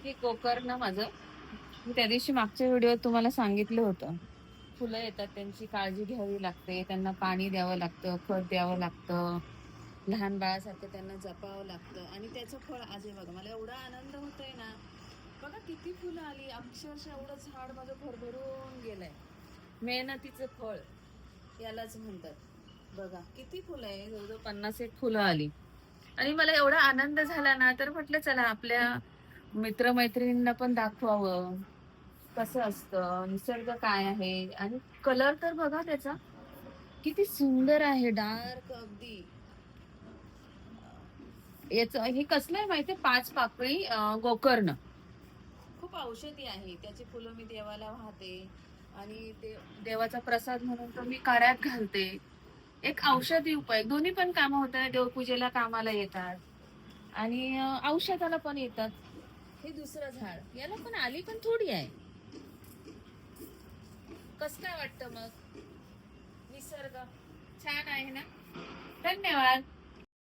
हे गोकर्ण माझं. मी त्या दिवशी मागच्या व्हिडिओत तुम्हाला सांगितलं होतं. फुलं येतात त्यांची काळजी घ्यावी लागते, त्यांना पाणी द्यावं लागतं, खत द्यावं लागतं. लहान बाळासारखं त्यांना जपावं लागतं आणि त्याचं फळ आज आहे बघा. मला एवढा आनंद होतोय ना. बघा किती फुलं आली, अक्षरशः एवढं झाड माझं भरभरून गेलंय. मेहनतीचं फळ यालाच म्हणतात. बघा किती फुलं आहे, जवळजवळ 50 एक फुलं आली. आणि मला एवढा आनंद झाला ना, तर म्हटलं चला आपल्या मित्रमैत्रिणींना पण दाखवावं कसं असतं, निसर्ग काय आहे. आणि कलर तर बघा त्याचा किती सुंदर आहे, डार्क अगदी. याच हे कसलं आहे माहितीये, 5 पाकळी गोकर्ण. खूप औषधी आहे, त्याची फुलं मी देवाला वाहते आणि ते देवाचा प्रसाद म्हणून तर मी काढ्यात घालते. एक औषधी उपाय, दोन्ही पण कामं होतात, देवपूजेला कामाला येतात आणि औषधाला पण येतात. हे दुसरं झाड, याला पण आली पण थोडी आहे. कसं काय वाटतं मग? निसर्ग छान आहे ना. धन्यवाद.